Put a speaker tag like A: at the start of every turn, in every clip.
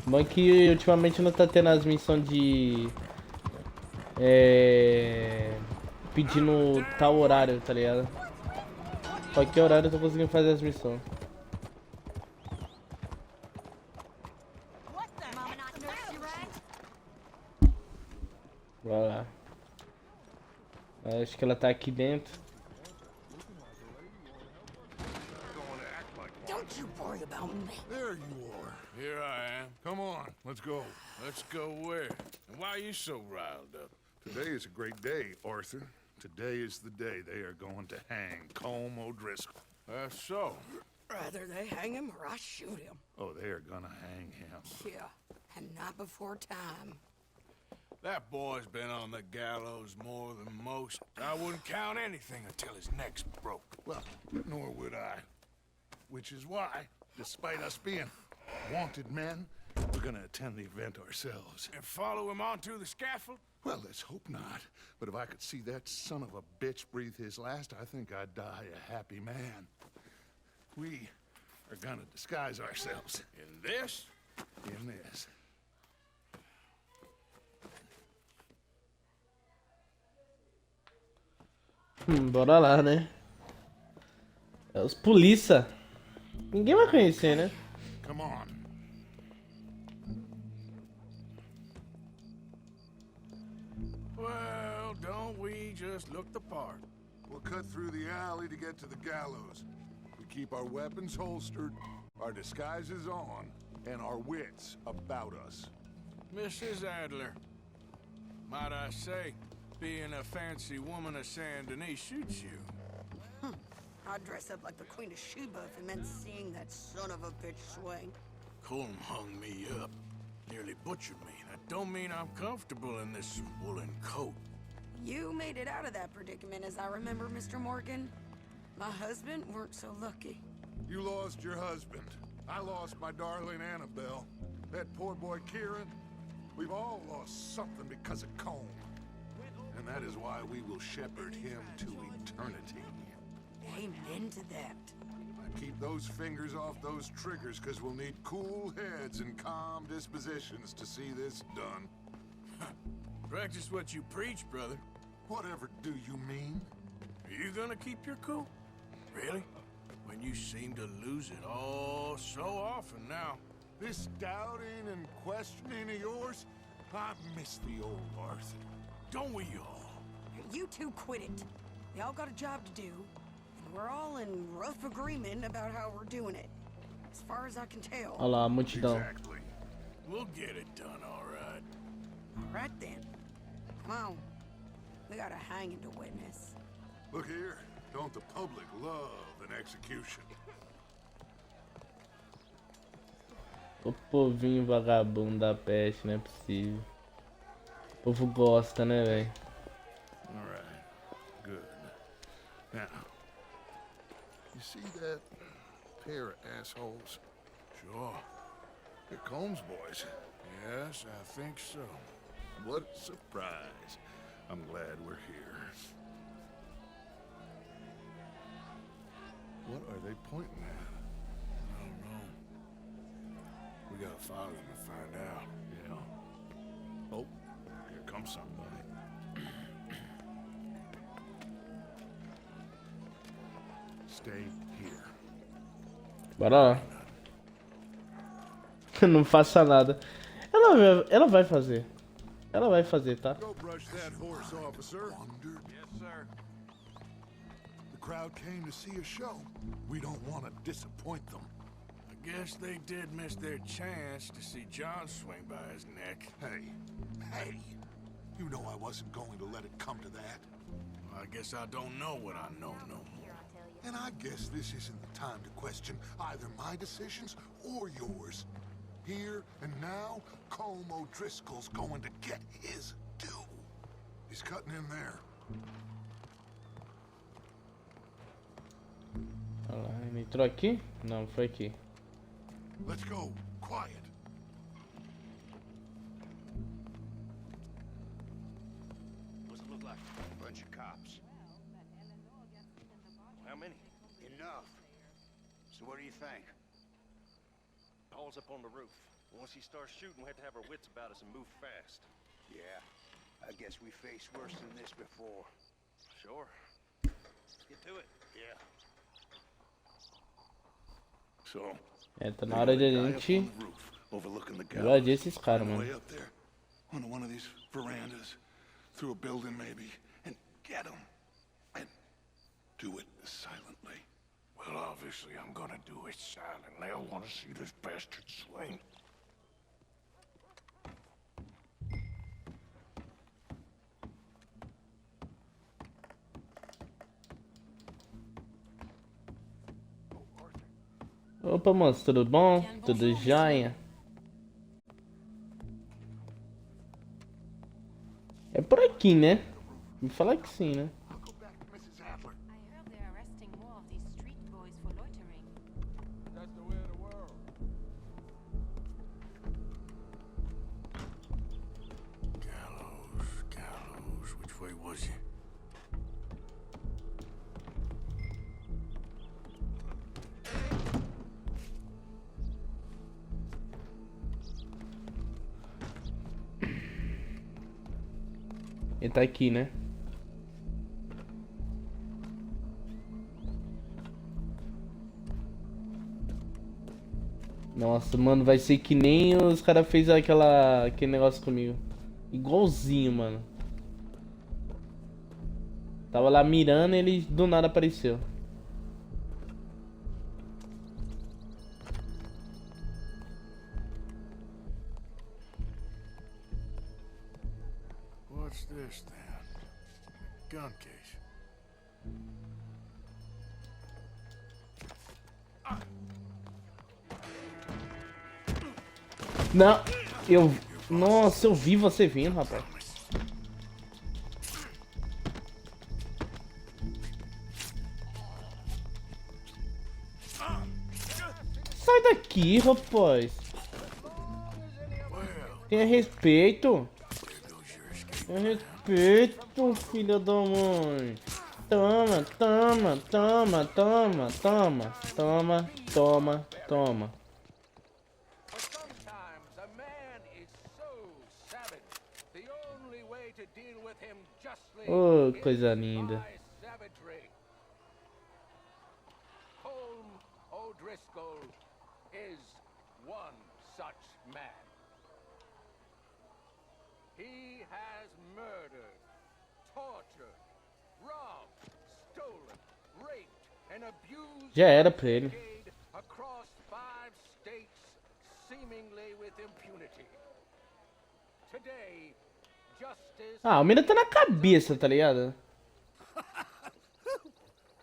A: Bom que ultimamente não tá tendo as missões de... pedindo tal horário, tá ligado? Qualquer horário eu tô conseguindo fazer as missões. Vai lá. Acho que ela tá aqui dentro.
B: Don't you worry about me.
C: There you are. Here I am. Come on, let's go. Let's go where? And why are you so riled up? Today is a great day, Arthur. Today is the day they are going to hang Colm O'Driscoll. That's so.
B: Rather they hang him or I shoot him.
C: Oh, they are gonna hang him.
B: Yeah, and not before time.
D: That boy's been on the gallows more than most. I wouldn't count anything until his neck's broke.
C: Well, nor would I. Which is why, despite us being wanted men, we're gonna attend the event ourselves.
D: And follow him onto the scaffold?
C: Well, let's hope not. But if I could see that son of a bitch breathe his last, I think I'd die a happy man. We are gonna disguise ourselves.
D: In this?
C: In this.
A: Bora lá, né? É os polícia. Ninguém vai conhecer, né?
C: Come on.
D: Well, don't we just look the part?
E: We'll cut through the alley to get to the gallows. We keep our weapons holstered, our disguises on, and our wits about us.
D: Mrs. Adler, might I say, being a fancy woman of Saint Denis suits you.
B: I'd dress up like the Queen of Sheba if it meant seeing that son of a bitch swing.
D: Colm hung me up, nearly butchered me. That don't mean I'm comfortable in this woolen coat.
B: You made it out of that predicament, as I remember, Mr. Morgan. My husband weren't so lucky.
E: You lost your husband. I lost my darling Annabelle. That poor boy Kieran. We've all lost something because of Colm. And that is why we will shepherd him to eternity.
B: Amen to that.
E: Now keep those fingers off those triggers, because we'll need cool heads and calm dispositions to see this done.
D: Practice what you preach, brother.
E: Whatever do you mean?
D: Are you gonna keep your cool? Really? When you seem to lose it all so often now.
E: This doubting and questioning of yours, I miss the old Arthur.
D: Don't we all?
B: You two quit it. Y'all got a job to do, and we're all in rough agreement about how we're doing it. As far as I can tell.
A: Olha lá, a multidão.
E: Exactly.
D: We'll get it done, all right.
B: All right then. Come on. We got a hanging to witness.
E: Look here, don't the public love an execution?
A: O povinho vagabundo da peste, não é possível. O povo gosta, né, velho?
C: All right. Good. Now, you see that pair of assholes?
D: Sure.
C: They're Colm's boys.
D: Yes, I think so.
C: What a surprise. I'm glad we're here. What are they pointing at?
D: I don't know. We gotta follow them and find out.
C: Yeah. Oh, here comes somebody. Stay here.
A: Bora lá. Não faça nada. Ela vai fazer. Ela vai fazer, tá?
E: Go brush that horse, officer.
D: Yes, sir.
E: The crowd came to see a show. We don't want to disappoint them.
D: I guess they did miss their chance to see John swing by his neck.
E: Hey, you know I wasn't going to let it come to that.
D: Well, I guess I don't know what I know no more.
E: And I guess this isn't the time to question either my decisions or yours. Here and now, Colm O'Driscoll's going to get his due. He's cutting in there.
A: Olha lá, ele entrou aqui? Não, foi aqui.
E: Let's go. Quiet.
F: What's it look like? A bunch of cops. How many? Enough. So what do you think? Paul's up on the roof. Once he starts shooting, we have to have our wits about us and move fast.
G: Yeah, I guess we faced worse than this before.
F: Sure. Let's get to it.
G: Yeah.
C: So,
A: É, tá na hora de a gente
C: overlooking the
A: invadir esses caras, mano.
C: way up there, onto one of these verandas, through a building maybe, and get them, and do it silently.
E: Well, obviously I'm gonna do it silently. I want to see this bastard swing.
A: Opa, moço, tudo bom? Tudo jóia? É por aqui, né? Me fala que sim, né?
E: I'll go back to Mrs. Adler.
H: I heard they're arresting more of these street boys for loitering.
D: That's the way of the world.
E: Gallows, which way was he?
A: Ele tá aqui, né? Nossa, mano, vai ser que nem os caras fez aquele negócio comigo. Igualzinho, mano. Tava lá mirando e ele do nada apareceu.
D: What's this then? Gun case.
A: Não, Nossa, eu vi você vindo, rapaz. Sai daqui, rapaz. Tenha respeito. Tenha respeito, filha da mãe. Toma, toma, toma, toma, toma, toma, toma, toma.
G: Sometimes a man is so savage. The only way to deal with him justly
A: Oh,
G: is
A: coisa linda.
G: by savagery. Colm O'Driscoll is one such man. He has murdered, tortured, robbed, stolen, raped, and abused
A: Já era pra ele.
G: across 5 states, seemingly with impunity. Today, justice
A: Ah, o mira tá na cabeça, tá ligado?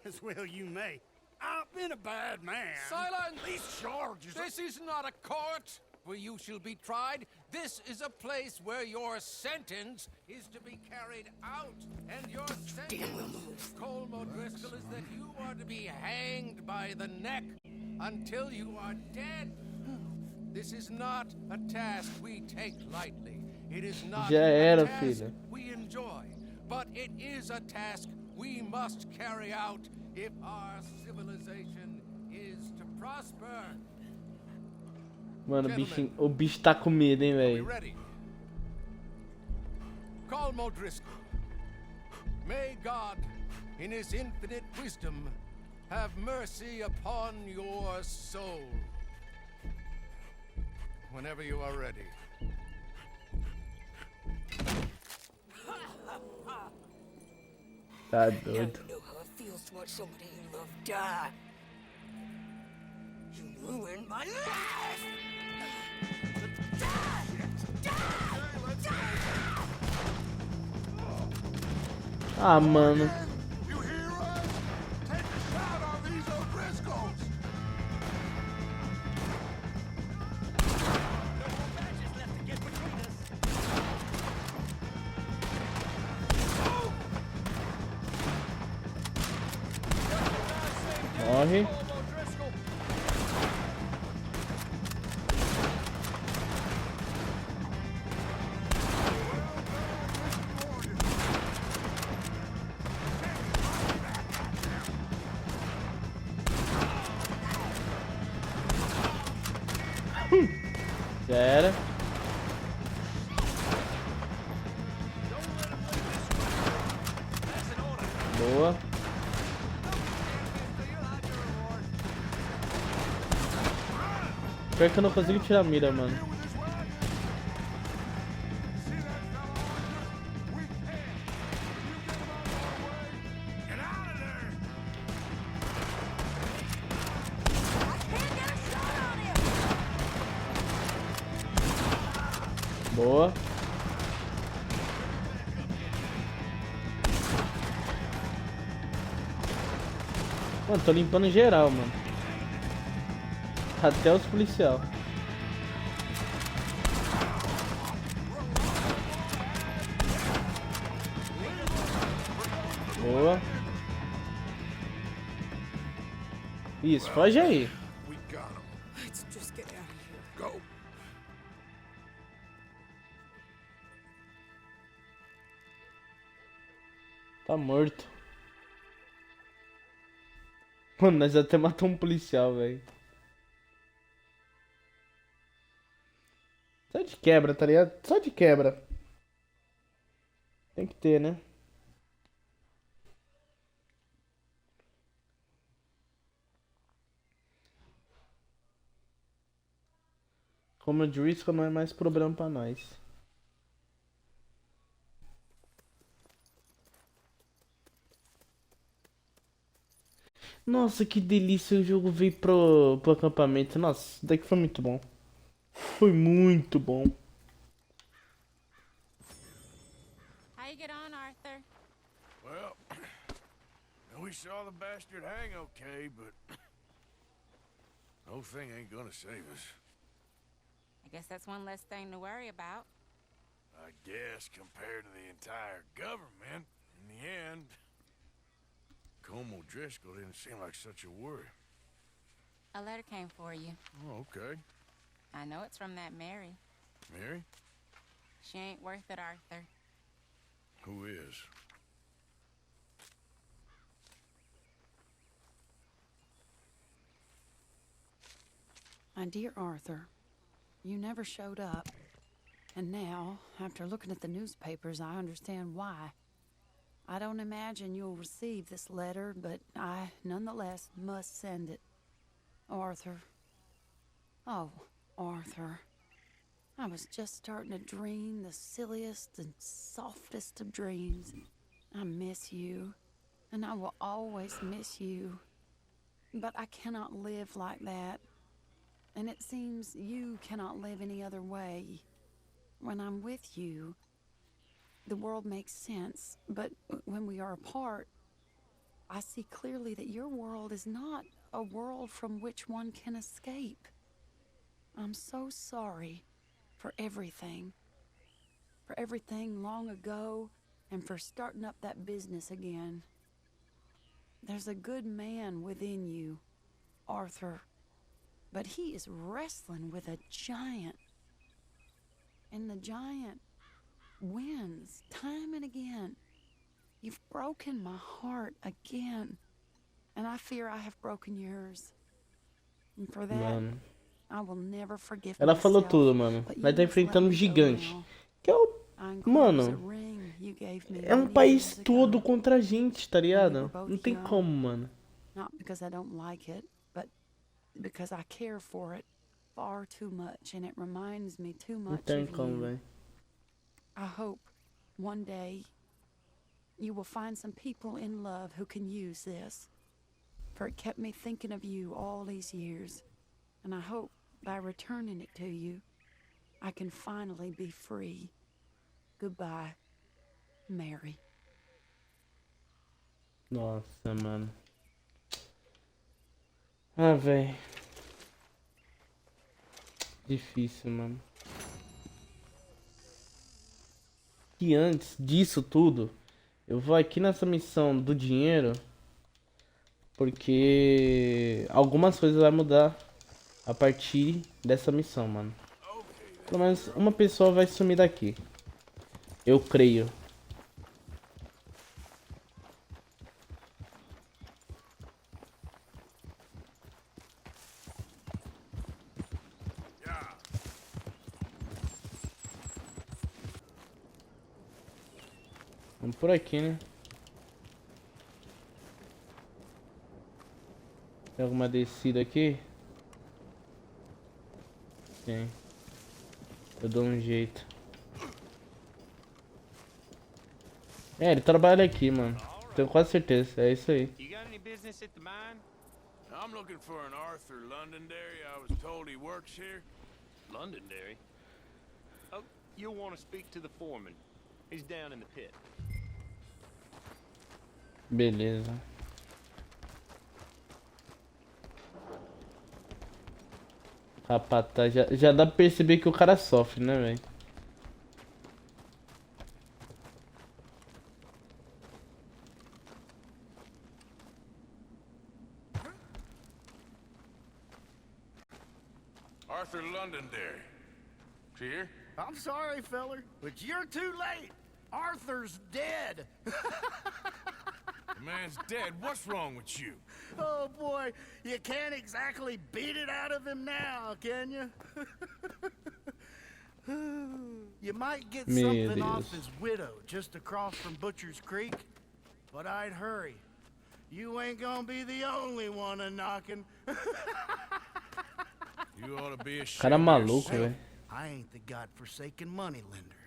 I: As well you may. I've been a bad man.
G: Silence!
I: These charges.
G: This is not a court where you shall be tried. This is a place where your sentence is to be carried out. And your sentence, Colm O'Driscoll, is that you are to be hanged by the neck until you are dead. This is not a task we take lightly. It is not
A: Já
G: a
A: era,
G: task
A: filha.
G: we enjoy. But it is a task we must carry out if our civilization is to prosper.
A: Mano, o bicho tá com medo, hein,
G: Are we
A: velho.
G: ready? Colm O'Driscoll. May God, in his infinite wisdom, have mercy upon your soul. Whenever you are ready.
A: Tá doido.
B: You know how it feels to watch somebody you love die. You ruined my life!
A: Ah, mano.
E: You hear us? Take a shot on these O'Driscolls!
A: Morre. Já era. Boa. Pior que eu não consigo tirar a mira, mano. Boa. Mano, tô limpando geral, mano. Até os policial. Boa. Isso, foge aí.
E: We got him.
B: Let's just get out of here.
E: Go.
A: Tá morto. Mano, nós até matou um policial, velho. Só de quebra, tá ligado? Só de quebra. Tem que ter, né? Como eu disse, não é mais problema pra nós. Nossa, que delícia, o jogo veio pro acampamento. Nossa, isso daqui foi muito bom. Foi muito bom.
H: How you get on, Arthur?
D: Well, we saw the bastard hang okay, but the whole thing ain't gonna save us.
H: I guess that's one less thing to worry about.
D: I guess compared to the entire government, in the end, Colm O'Driscoll didn't seem like such a worry.
H: A letter came for you.
D: Oh, okay.
H: I know it's from that Mary.
D: Mary?
H: She ain't worth it, Arthur.
D: Who is?
B: My dear Arthur, you never showed up. And now, after looking at the newspapers, I understand why. I don't imagine you'll receive this letter, but I, nonetheless, must send it. Arthur. Oh, Arthur. I was just starting to dream the silliest and softest of dreams. I miss you, and I will always miss you. But I cannot live like that. And it seems you cannot live any other way. When I'm with you, the world makes sense, but when we are apart, I see clearly that your world is not a world from which one can escape. I'm so sorry for everything long ago, and for starting up that business again. There's a good man within you, Arthur, but he is wrestling with a giant. And the giant wins time and again. You've broken my heart again, and I fear I have broken yours. And for that,
A: Mano.
B: I will never forgive
A: Ela falou
B: myself,
A: tudo, mano.
B: but you
A: Nós tá
B: must let
A: enfrentando um
B: me go
A: gigante.
B: now.
A: Que é o...
B: I enclose
A: Mano,
B: a ring you gave me
A: é um
B: many
A: país
B: years ago.
A: todo contra a gente, tá
B: When we were
A: ligado?
B: both
A: Não tem
B: young.
A: como, mano.
B: Not because I don't like it, but because I care for it far too much, and it reminds me too
A: Não
B: much
A: tem
B: of
A: como,
B: you.
A: velho.
B: I hope one day you will find some people in love who can use this, for it kept me thinking of you all these years, and I hope by returning it to you, I can finally be free. Goodbye, Mary.
A: Nossa, mano. Ah, velho. Difícil, mano. E antes disso tudo, eu vou aqui nessa missão do dinheiro, porque algumas coisas vai mudar a partir dessa missão, mano. Pelo menos uma pessoa vai sumir daqui. Eu creio. Vamos por aqui, né? Tem alguma descida aqui? Tem. Eu dou um jeito. É, ele trabalha aqui, mano. Tenho quase certeza. É isso aí.
F: You got any business at the mine?
D: I'm looking for an Arthur Londonderry. I was told he works here.
F: Londonderry? Oh, you'll want to speak to the foreman. He's down in the pit.
A: Beleza. Rapaz, tá, já dá pra perceber que o cara sofre, né, velho?
D: Arthur Londonderry. Is he here?
I: I'm sorry, feller, but you're too late. Arthur's dead.
D: The man's dead. What's wrong with you?
I: Oh, boy, you can't exactly beat it out of him now, can you? You might get
A: Meu
I: something off
A: Deus.
I: his widow just across from Butcher's Creek, but I'd hurry. You ain't gonna be the only one a-knocking.
D: You ought to be ashamed.
A: Cara
D: of
A: maluco,
D: yourself.
A: velho.
I: I ain't the godforsaken moneylender.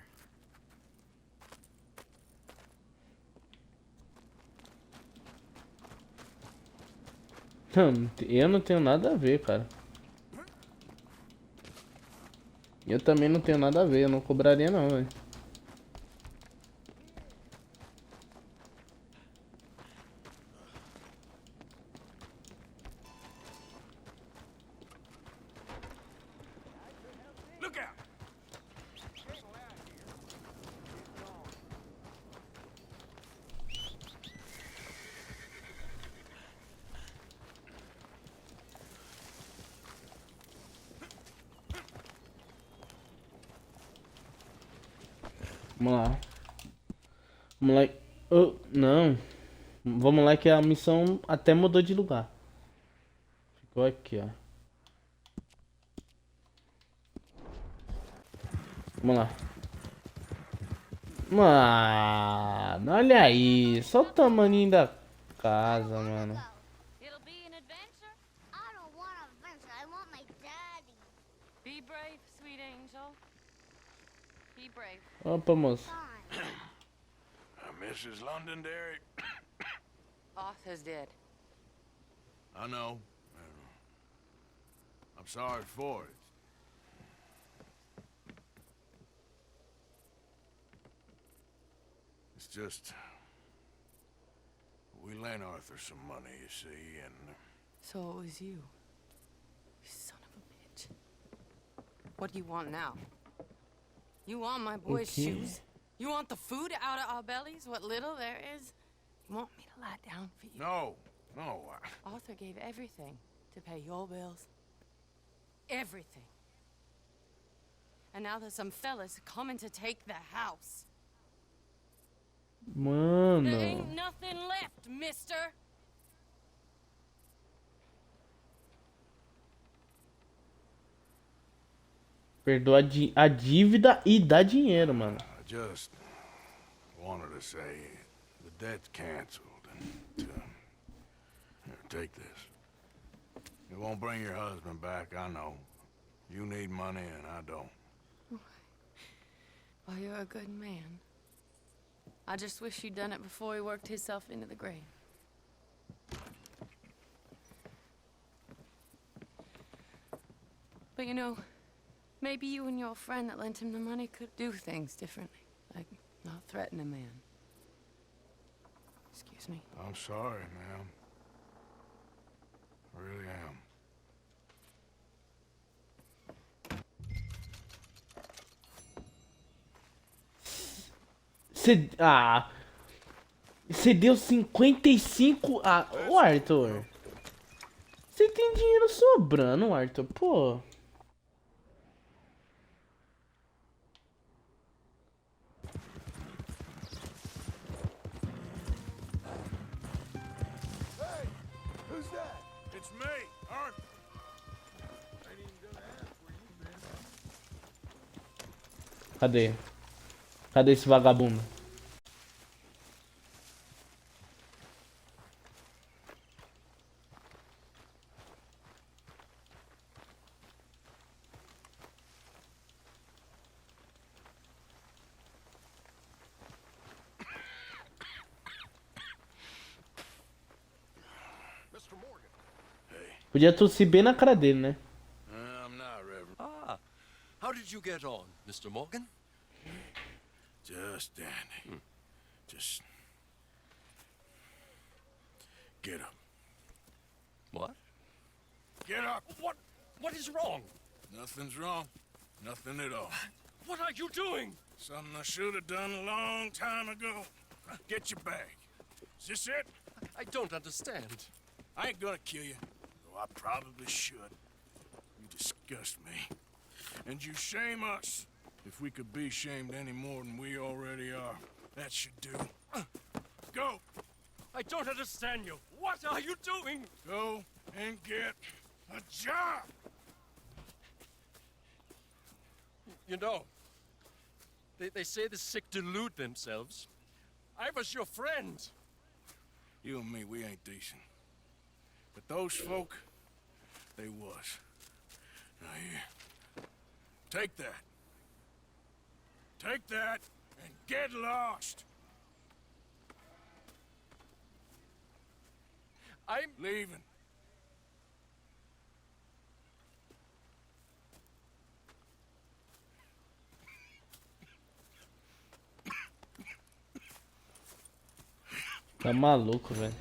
A: Eu não tenho nada a ver, cara. Eu também não tenho nada a ver, eu não cobraria não, velho.
D: Look out!
A: Vamos lá. Vamos lá. Oh, não. Vamos lá que a missão até mudou de lugar. Ficou aqui, ó. Vamos lá. Mano, olha aí. Só o tamanho da casa, mano.
H: It'll be an adventure. I don't want an adventure. I want my daddy. Be brave, sweet angel. Be brave.
A: Opa, moço.
D: Mrs. Londonderry.
H: Arthur's dead.
D: I know. I'm sorry for it. It's just... We lent Arthur some money, you see, and...
J: So it was you. You son of a bitch. What do you want now? You want my boy's shoes? You want the food out of our bellies? What little there is? You want me to lie down for you?
D: No, no.
J: Arthur gave everything to pay your bills. Everything. And now there's some fellas coming to take the house. There
A: Mano.
J: ain't nothing left, mister.
A: Perdoa a dívida e dá dinheiro, mano.
D: I just wanted to say the debt's canceled and here, take this. It won't bring your husband back, I know. You need money and I don't.
J: Well, you're a good man. I just wish you'd done it before he worked himself into the grave. But you know, maybe you and your friend that lent him the money could do things differently. Like, not threaten a man. Excuse me.
D: I'm sorry, ma'am. I really am.
A: Você deu 55. Ô Arthur. Você tem dinheiro sobrando, Arthur. Pô.
C: Hey, who's that?
D: It's me, Arthur.
C: Ain't even gonna ask where you been.
A: Cadê? Cadê esse vagabundo? Podia tossir bem na cara dele, né?
C: I'm not, Reverend.
K: Ah, how did you get on, Mr. Morgan?
C: Just dandy. Just get up.
K: What?
C: Get up.
K: What is wrong?
C: Nothing's wrong. Nothing at all.
K: What are you doing?
C: Something I should have done a long time ago. Get your bag. Is this it?
K: I don't understand.
C: I ain't gonna kill you, though I probably should. You disgust me. And you shame us. If we could be shamed any more than we already are, that should do. Go!
K: I don't understand you. What are you doing?
C: Go and get a job!
K: You know, they say the sick delude themselves. I was your friend.
C: You and me, we ain't decent. But those folk, they was. Now here, take that. Take that and get lost.
K: I'm
C: Leaving.
A: Tá maluco, velho.